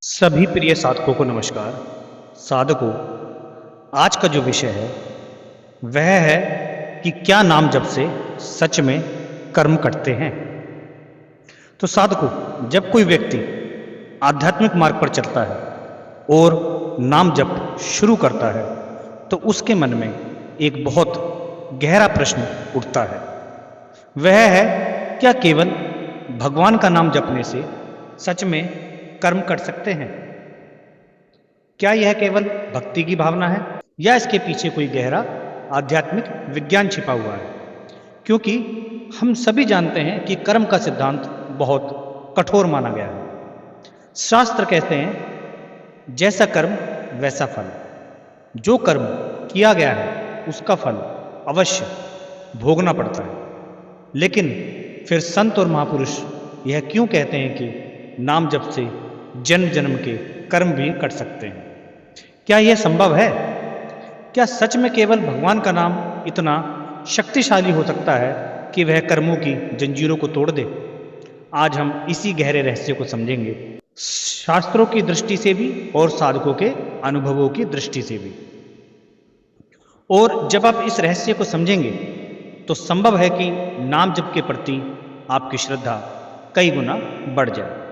सभी प्रिय साधकों को नमस्कार। साधकों, आज का जो विषय है वह है कि क्या नाम जप से सच में कर्म करते हैं। तो साधकों, जब कोई व्यक्ति आध्यात्मिक मार्ग पर चलता है और नाम जप शुरू करता है तो उसके मन में एक बहुत गहरा प्रश्न उठता है। वह है, क्या केवल भगवान का नाम जपने से सच में कर्म कर सकते हैं? क्या यह केवल भक्ति की भावना है या इसके पीछे कोई गहरा आध्यात्मिक विज्ञान छिपा हुआ है? क्योंकि हम सभी जानते हैं कि कर्म का सिद्धांत बहुत कठोर माना गया है। शास्त्र कहते हैं, जैसा कर्म वैसा फल। जो कर्म किया गया है उसका फल अवश्य भोगना पड़ता है। लेकिन फिर संत और महापुरुष यह क्यों कहते हैं कि नाम जप से जन्म जन्म के कर्म भी कट सकते हैं? क्या यह संभव है? क्या सच में केवल भगवान का नाम इतना शक्तिशाली हो सकता है कि वह कर्मों की जंजीरों को तोड़ दे? आज हम इसी गहरे रहस्य को समझेंगे, शास्त्रों की दृष्टि से भी और साधकों के अनुभवों की दृष्टि से भी। और जब आप इस रहस्य को समझेंगे तो संभव है कि नाम जप के प्रति आपकी श्रद्धा कई गुना बढ़ जाए।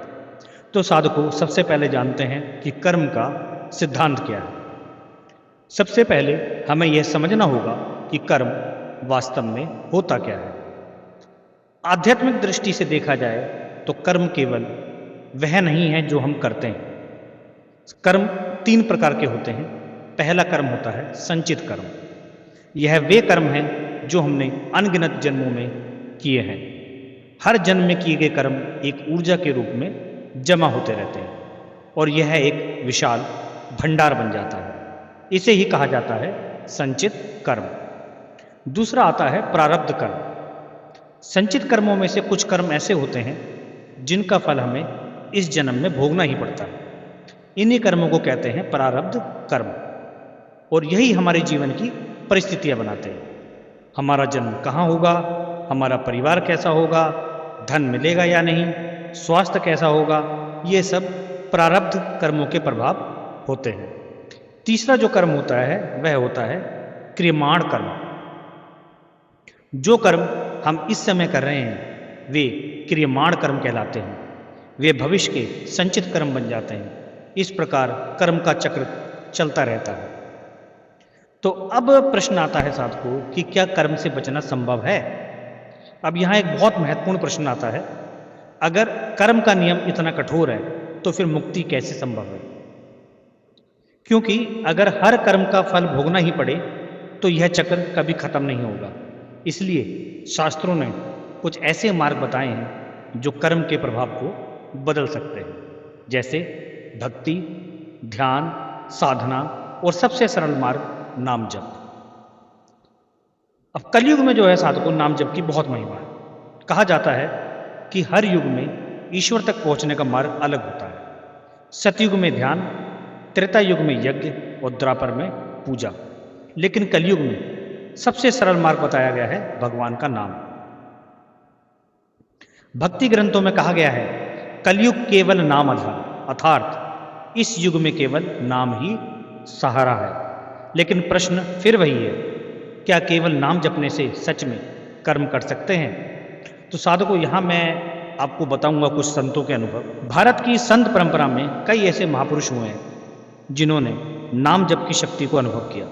तो साधकों, सबसे पहले जानते हैं कि कर्म का सिद्धांत क्या है। सबसे पहले हमें यह समझना होगा कि कर्म वास्तव में होता क्या है। आध्यात्मिक दृष्टि से देखा जाए तो कर्म केवल वह नहीं है जो हम करते हैं। कर्म तीन प्रकार के होते हैं। पहला कर्म होता है संचित कर्म। यह वे कर्म हैं जो हमने अनगिनत जन्मों में किए हैं। हर जन्म में किए गए कर्म एक ऊर्जा के रूप में जमा होते रहते हैं और यह एक विशाल भंडार बन जाता है। इसे ही कहा जाता है संचित कर्म। दूसरा आता है प्रारब्ध कर्म। संचित कर्मों में से कुछ कर्म ऐसे होते हैं जिनका फल हमें इस जन्म में भोगना ही पड़ता है। इन्हीं कर्मों को कहते हैं प्रारब्ध कर्म और यही हमारे जीवन की परिस्थितियां बनाते हैं। हमारा जन्म कहाँ होगा, हमारा परिवार कैसा होगा, धन मिलेगा या नहीं, स्वास्थ्य कैसा होगा, ये सब प्रारब्ध कर्मों के प्रभाव होते हैं। तीसरा जो कर्म होता है वह होता है क्रियमाण कर्म। जो कर्म हम इस समय कर रहे हैं वे क्रियमाण कर्म कहलाते हैं। वे भविष्य के संचित कर्म बन जाते हैं। इस प्रकार कर्म का चक्र चलता रहता है। तो अब प्रश्न आता है साधकों कि क्या कर्म से बचना संभव है? अब यहाँ एक बहुत महत्वपूर्ण प्रश्न आता है। अगर कर्म का नियम इतना कठोर है तो फिर मुक्ति कैसे संभव है? क्योंकि अगर हर कर्म का फल भोगना ही पड़े तो यह चक्र कभी खत्म नहीं होगा। इसलिए शास्त्रों ने कुछ ऐसे मार्ग बताए हैं जो कर्म के प्रभाव को बदल सकते हैं, जैसे भक्ति, ध्यान, साधना और सबसे सरल मार्ग नाम जप। अब कलयुग में जो है साधकों, नाम जप की बहुत महिमा है। कहा जाता है कि हर युग में ईश्वर तक पहुंचने का मार्ग अलग होता है। सतयुग में ध्यान, त्रेता युग में यज्ञ और द्वापर में पूजा। लेकिन कलयुग में सबसे सरल मार्ग बताया गया है भगवान का नाम। भक्ति ग्रंथों में कहा गया है, कलयुग केवल नाम आधार, अर्थात इस युग में केवल नाम ही सहारा है। लेकिन प्रश्न फिर वही है, क्या केवल नाम जपने से सच में कर्म कर सकते हैं? तो साधकों, यहाँ मैं आपको बताऊंगा कुछ संतों के अनुभव। भारत की संत परंपरा में कई ऐसे महापुरुष हुए हैं जिन्होंने नाम जप की शक्ति को अनुभव किया,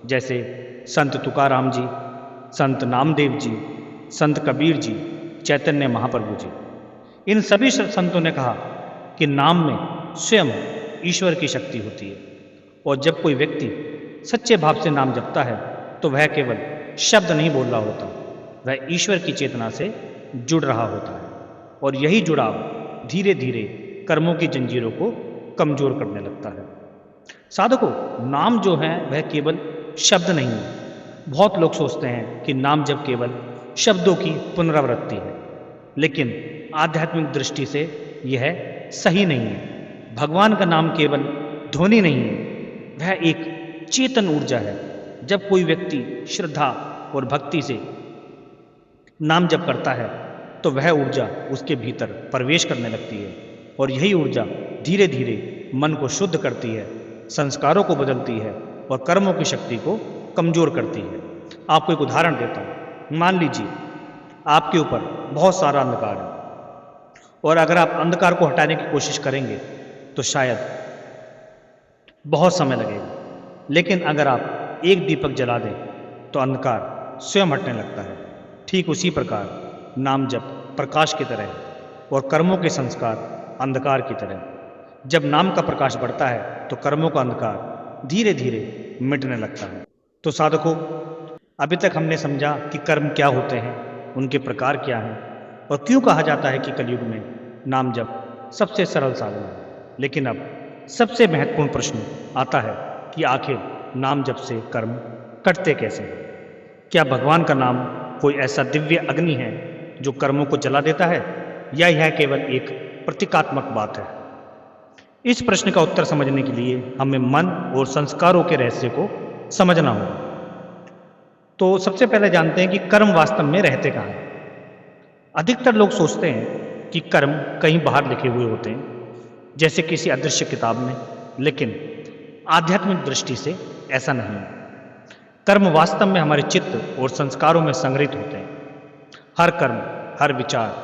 जैसे संत तुकाराम जी, संत नामदेव जी, संत कबीर जी, चैतन्य महाप्रभु जी। इन सभी संतों ने कहा कि नाम में स्वयं ईश्वर की शक्ति होती है और जब कोई व्यक्ति सच्चे भाव से नाम जपता है तो वह केवल शब्द नहीं बोल रहा होता, वह ईश्वर की चेतना से जुड़ रहा होता है और यही जुड़ाव धीरे धीरे कर्मों की जंजीरों को कमजोर करने लगता है। साधकों, नाम जो है वह केवल शब्द नहीं है। बहुत लोग सोचते हैं कि नाम जप केवल शब्दों की पुनरावृत्ति है, लेकिन आध्यात्मिक दृष्टि से यह सही नहीं है। भगवान का नाम केवल ध्वनि नहीं है, वह एक चेतन ऊर्जा है। जब कोई व्यक्ति श्रद्धा और भक्ति से नाम जप करता है तो वह ऊर्जा उसके भीतर प्रवेश करने लगती है और यही ऊर्जा धीरे धीरे मन को शुद्ध करती है, संस्कारों को बदलती है और कर्मों की शक्ति को कमजोर करती है। आपको एक उदाहरण देता हूँ। मान लीजिए आपके ऊपर बहुत सारा अंधकार है और अगर आप अंधकार को हटाने की कोशिश करेंगे तो शायद बहुत समय लगेगा, लेकिन अगर आप एक दीपक जला दें तो अंधकार स्वयं हटने लगता है। ठीक उसी प्रकार नाम जप प्रकाश की तरह है और कर्मों के संस्कार अंधकार की तरह। जब नाम का प्रकाश बढ़ता है तो कर्मों का अंधकार धीरे धीरे मिटने लगता है। तो साधकों, अभी तक हमने समझा कि कर्म क्या होते हैं, उनके प्रकार क्या हैं और क्यों कहा जाता है कि कलयुग में नाम जप सबसे सरल साधन है। लेकिन अब सबसे महत्वपूर्ण प्रश्न आता है कि आखिर नाम जप से कर्म कटते कैसे हैं? क्या भगवान का नाम कोई ऐसा दिव्य अग्नि है जो कर्मों को जला देता है, या यह केवल एक प्रतीकात्मक बात है? इस प्रश्न का उत्तर समझने के लिए हमें मन और संस्कारों के रहस्य को समझना होगा। तो सबसे पहले जानते हैं कि कर्म वास्तव में रहते कहाँ हैं। अधिकतर लोग सोचते हैं कि कर्म कहीं बाहर लिखे हुए होते हैं, जैसे किसी अदृश्य किताब में, लेकिन आध्यात्मिक दृष्टि से ऐसा नहीं है। कर्म वास्तव में हमारे चित्त और संस्कारों में संग्रहित होते हैं। हर कर्म, हर विचार,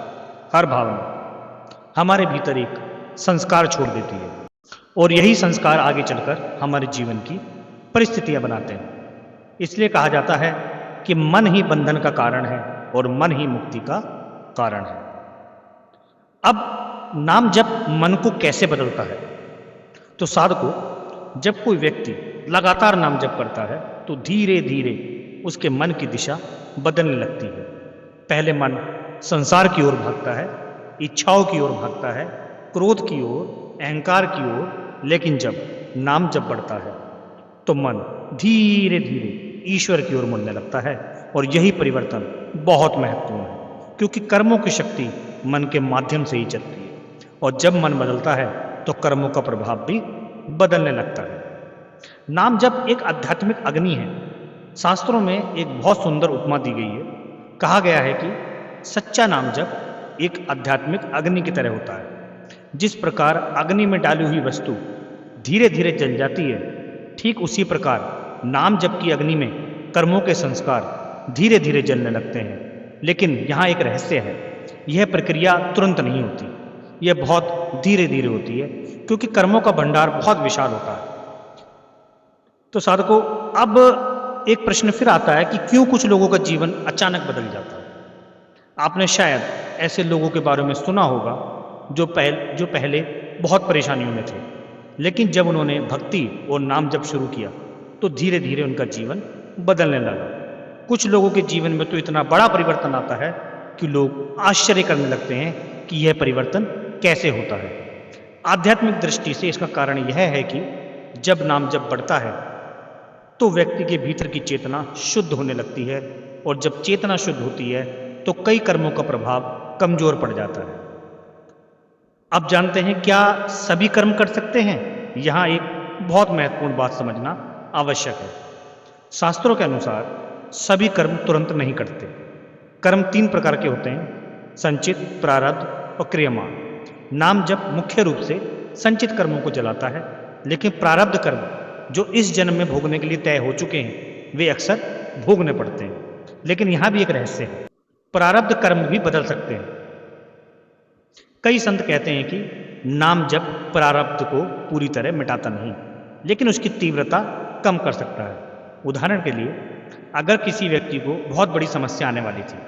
हर भावना हमारे भीतर एक संस्कार छोड़ देती है और यही संस्कार आगे चलकर हमारे जीवन की परिस्थितियां बनाते हैं। इसलिए कहा जाता है कि मन ही बंधन का कारण है और मन ही मुक्ति का कारण है। अब नाम जप मन को कैसे बदलता है? तो साधकों, जब कोई व्यक्ति लगातार नाम जप करता है तो धीरे धीरे उसके मन की दिशा बदलने लगती है। पहले मन संसार की ओर भागता है, इच्छाओं की ओर भागता है, क्रोध की ओर, अहंकार की ओर, लेकिन जब नाम जप बढ़ता है तो मन धीरे धीरे ईश्वर की ओर मुड़ने लगता है। और यही परिवर्तन बहुत महत्वपूर्ण है, क्योंकि कर्मों की शक्ति मन के माध्यम से ही चलती है और जब मन बदलता है तो कर्मों का प्रभाव भी बदलने लगता है। नाम जप एक आध्यात्मिक अग्नि है। शास्त्रों में एक बहुत सुंदर उपमा दी गई है। कहा गया है कि सच्चा नाम जप एक आध्यात्मिक अग्नि की तरह होता है। जिस प्रकार अग्नि में डाली हुई वस्तु धीरे धीरे जल जाती है, ठीक उसी प्रकार नाम जप की अग्नि में कर्मों के संस्कार धीरे धीरे जलने लगते हैं। लेकिन यहाँ एक रहस्य है, यह प्रक्रिया तुरंत नहीं होती, यह बहुत धीरे धीरे होती है, क्योंकि कर्मों का भंडार बहुत विशाल होता है। तो साधकों, अब एक प्रश्न फिर आता है कि क्यों कुछ लोगों का जीवन अचानक बदल जाता है। आपने शायद ऐसे लोगों के बारे में सुना होगा जो पहले बहुत परेशानियों में थे, लेकिन जब उन्होंने भक्ति और नाम जप शुरू किया तो धीरे धीरे उनका जीवन बदलने लगा। कुछ लोगों के जीवन में तो इतना बड़ा परिवर्तन आता है कि लोग आश्चर्य करने लगते हैं कि यह परिवर्तन कैसे होता है। आध्यात्मिक दृष्टि से इसका कारण यह है कि जब नाम जप बढ़ता है तो व्यक्ति के भीतर की चेतना शुद्ध होने लगती है, और जब चेतना शुद्ध होती है तो कई कर्मों का प्रभाव कमजोर पड़ जाता है। अब जानते हैं क्या सभी कर्म कर सकते हैं? यहाँ एक बहुत महत्वपूर्ण बात समझना आवश्यक है। शास्त्रों के अनुसार सभी कर्म तुरंत नहीं करते। कर्म 3 प्रकार के होते हैं: संचित, प्रारब्ध और क्रियमाण। नाम जप मुख्य रूप से संचित कर्मों को जलाता है, लेकिन प्रारब्ध कर्म जो इस जन्म में भोगने के लिए तय हो चुके हैं वे अक्सर भोगने पड़ते हैं। लेकिन यहाँ भी एक रहस्य है, प्रारब्ध कर्म भी बदल सकते हैं। कई संत कहते हैं कि नाम जप प्रारब्ध को पूरी तरह मिटाता नहीं, लेकिन उसकी तीव्रता कम कर सकता है। उदाहरण के लिए, अगर किसी व्यक्ति को बहुत बड़ी समस्या आने वाली थी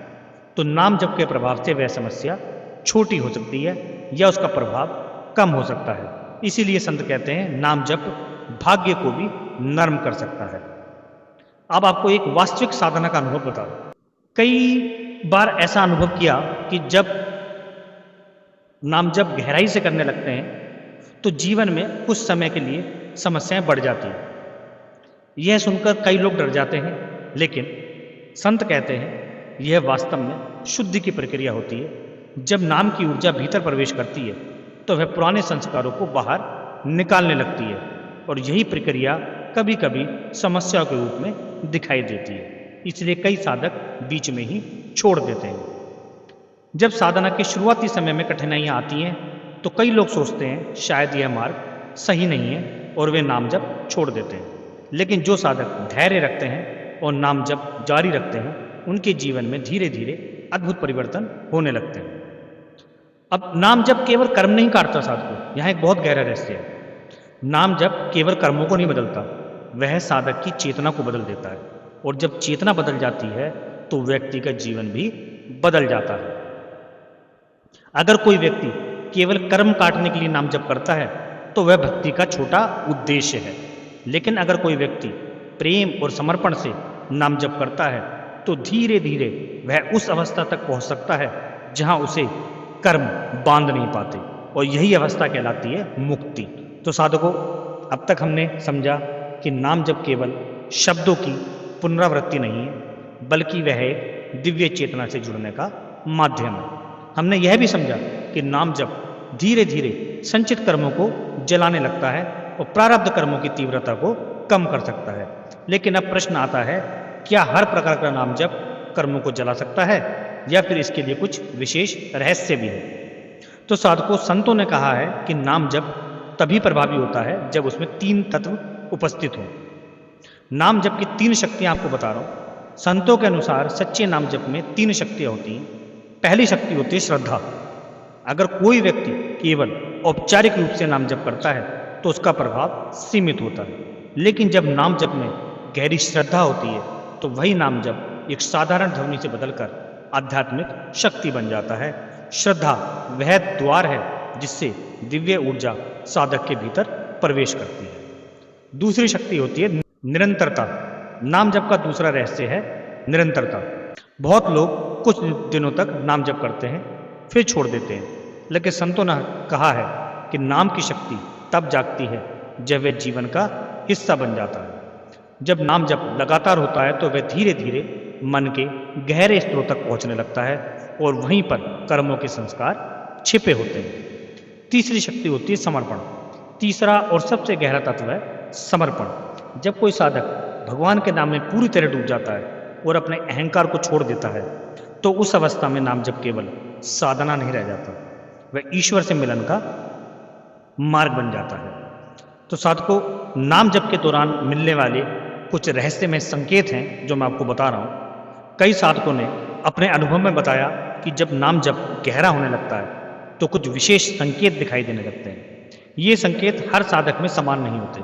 तो नाम जप के प्रभाव से वह समस्या छोटी हो सकती है या उसका प्रभाव कम हो सकता है। इसीलिए संत कहते हैं नाम जप भाग्य को भी नर्म कर सकता है। अब आपको एक वास्तविक साधना का अनुभव बता दूं। कई बार ऐसा अनुभव किया कि जब नाम जप गहराई से करने लगते हैं तो जीवन में कुछ समय के लिए समस्याएं बढ़ जाती हैं। यह सुनकर कई लोग डर जाते हैं, लेकिन संत कहते हैं यह वास्तव में शुद्धि की प्रक्रिया होती है। जब नाम की ऊर्जा भीतर प्रवेश करती है तो वह पुराने संस्कारों को बाहर निकालने लगती है, और यही प्रक्रिया कभी कभी समस्या के रूप में दिखाई देती है। इसलिए कई साधक बीच में ही छोड़ देते हैं। जब साधना के शुरुआती समय में कठिनाइयां आती हैं तो कई लोग सोचते हैं शायद यह मार्ग सही नहीं है और वे नाम जप छोड़ देते हैं। लेकिन जो साधक धैर्य रखते हैं और नाम जप जारी रखते हैं, उनके जीवन में धीरे धीरे अद्भुत परिवर्तन होने लगते हैं। अब नाम जप केवल कर्म नहीं काटता साधक, यहाँ एक बहुत गहरा रहस्य है। नाम जप केवल कर्मों को नहीं बदलता, वह साधक की चेतना को बदल देता है। और जब चेतना बदल जाती है तो व्यक्ति का जीवन भी बदल जाता है। अगर कोई व्यक्ति केवल कर्म काटने के लिए नाम जप करता है तो वह भक्ति का छोटा उद्देश्य है। लेकिन अगर कोई व्यक्ति प्रेम और समर्पण से नाम जप करता है तो धीरे धीरे वह उस अवस्था तक पहुंच सकता है जहां उसे कर्म बांध नहीं पाते, और यही अवस्था कहलाती है मुक्ति। तो साधकों, अब तक हमने समझा कि नाम जप केवल शब्दों की पुनरावृत्ति नहीं है, बल्कि वह एक दिव्य चेतना से जुड़ने का माध्यम है। हमने यह भी समझा कि नाम जप धीरे धीरे संचित कर्मों को जलाने लगता है और प्रारब्ध कर्मों की तीव्रता को कम कर सकता है। लेकिन अब प्रश्न आता है, क्या हर प्रकार का नाम जप कर्मों को जला सकता है या फिर इसके लिए कुछ विशेष रहस्य भी है? तो साधकों, संतों ने कहा है कि नाम जप तभी प्रभावी होता है जब उसमें 3 तत्व उपस्थित हों। नाम जप की 3 शक्तियां आपको बता रहा हूं। संतों के अनुसार सच्चे नाम जप में 3 शक्तियां होती हैं। पहली शक्ति होती है श्रद्धा। अगर कोई व्यक्ति केवल औपचारिक रूप से नाम जप करता है तो उसका प्रभाव सीमित होता है। लेकिन जब नाम जप में गहरी श्रद्धा होती है तो वही नाम जप एक साधारण ध्वनि से बदलकर आध्यात्मिक शक्ति बन जाता है। श्रद्धा वह द्वार है जिससे दिव्य ऊर्जा साधक के भीतर प्रवेश करती है। दूसरी शक्ति होती है निरंतरता। नाम जप का दूसरा रहस्य है निरंतरता। बहुत लोग कुछ दिनों तक नाम जप करते हैं फिर छोड़ देते हैं, लेकिन संतों ने कहा है कि नाम की शक्ति तब जागती है जब वह जीवन का हिस्सा बन जाता है। जब नाम जप लगातार होता है तो वह धीरे धीरे मन के गहरे स्तरों तक पहुंचने लगता है और वहीं पर कर्मों के संस्कार छिपे होते हैं। तीसरी शक्ति होती है समर्पण। तीसरा और सबसे गहरा तत्व है समर्पण। जब कोई साधक भगवान के नाम में पूरी तरह डूब जाता है और अपने अहंकार को छोड़ देता है तो उस अवस्था में नाम जप केवल साधना नहीं रह जाता, वह ईश्वर से मिलन का मार्ग बन जाता है। तो साधकों, नाम जप के दौरान मिलने वाले कुछ रहस्यमय संकेत हैं जो मैं आपको बता रहा हूँ। कई साधकों ने अपने अनुभव में बताया कि जब नाम जप गहरा होने लगता है तो कुछ विशेष संकेत दिखाई देने लगते हैं। ये संकेत हर साधक में समान नहीं होते,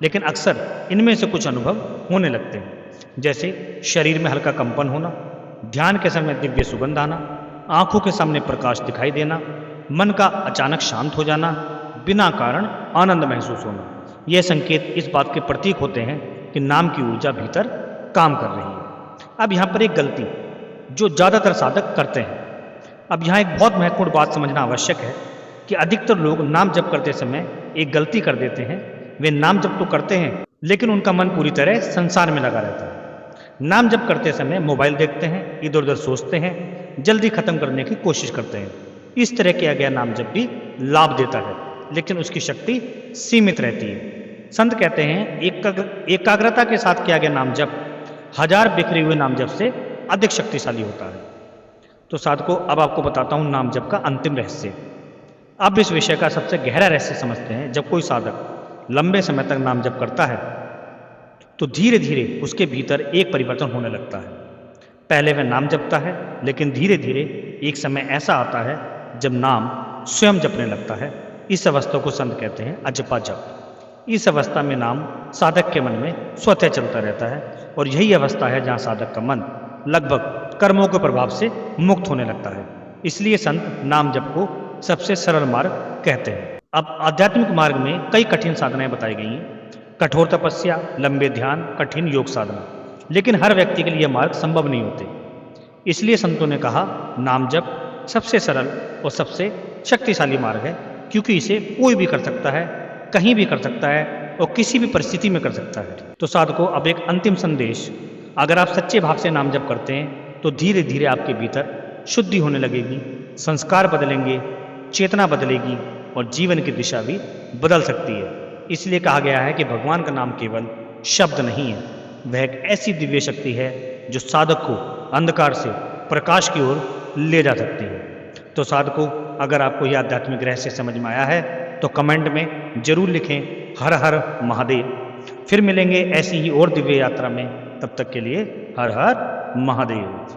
लेकिन अक्सर इनमें से कुछ अनुभव होने लगते हैं, जैसे शरीर में हल्का कंपन होना, ध्यान के समय दिव्य सुगंध आना, आंखों के सामने प्रकाश दिखाई देना, मन का अचानक शांत हो जाना, बिना कारण आनंद महसूस होना। यह संकेत इस बात के प्रतीक होते हैं कि नाम की ऊर्जा भीतर काम कर रही है। अब यहाँ पर एक गलती जो ज़्यादातर साधक करते हैं, अब यहाँ एक बहुत महत्वपूर्ण बात समझना आवश्यक है कि अधिकतर लोग नाम जप करते समय एक गलती कर देते हैं। वे नाम जप तो करते हैं लेकिन उनका मन पूरी तरह संसार में लगा रहता है। नाम जप करते समय मोबाइल देखते हैं, इधर उधर सोचते हैं, जल्दी खत्म करने की कोशिश करते हैं। इस तरह किया गया नाम जप भी लाभ देता है, लेकिन उसकी शक्ति सीमित रहती है। संत कहते हैं एकाग्रता के साथ किया गया नाम जप 1000 बिखरे हुए नाम जप से अधिक शक्तिशाली होता है। तो साधकों, अब आपको बताता हूँ नाम जप का अंतिम रहस्य। अब इस विषय का सबसे गहरा रहस्य समझते हैं। जब कोई साधक लंबे समय तक नाम जप करता है तो धीरे धीरे उसके भीतर एक परिवर्तन होने लगता है। पहले वह नाम जपता है, लेकिन धीरे धीरे एक समय ऐसा आता है जब नाम स्वयं जपने लगता है। इस अवस्था को संत कहते हैं अजपा जप। इस अवस्था में नाम साधक के मन में स्वतः चलता रहता है और यही अवस्था है जहाँ साधक का मन लगभग कर्मों के प्रभाव से मुक्त होने लगता है। इसलिए संत नाम जप को सबसे सरल मार्ग कहते हैं। अब आध्यात्मिक मार्ग में कई कठिन साधनाएं बताई गई हैं, कठोर तपस्या, लंबे ध्यान, कठिन योग साधना, लेकिन हर व्यक्ति के लिए मार्ग संभव नहीं होते। इसलिए संतों ने कहा नाम जप सबसे सरल और सबसे शक्तिशाली मार्ग है, क्योंकि इसे कोई भी कर सकता है, कहीं भी कर सकता है और किसी भी परिस्थिति में कर सकता है। तो साधकों, अब एक अंतिम संदेश, अगर आप सच्चे भाव से नाम जप करते हैं तो धीरे धीरे आपके भीतर शुद्धि होने लगेगी, संस्कार बदलेंगे, चेतना बदलेगी और जीवन की दिशा भी बदल सकती है। इसलिए कहा गया है कि भगवान का नाम केवल शब्द नहीं है, वह एक ऐसी दिव्य शक्ति है जो साधक को अंधकार से प्रकाश की ओर ले जा सकती है। तो साधकों, अगर आपको यह आध्यात्मिक रहस्य समझ में आया है तो कमेंट में जरूर लिखें हर हर महादेव। फिर मिलेंगे ऐसी ही और दिव्य यात्रा में, तब तक के लिए हर हर महादेव।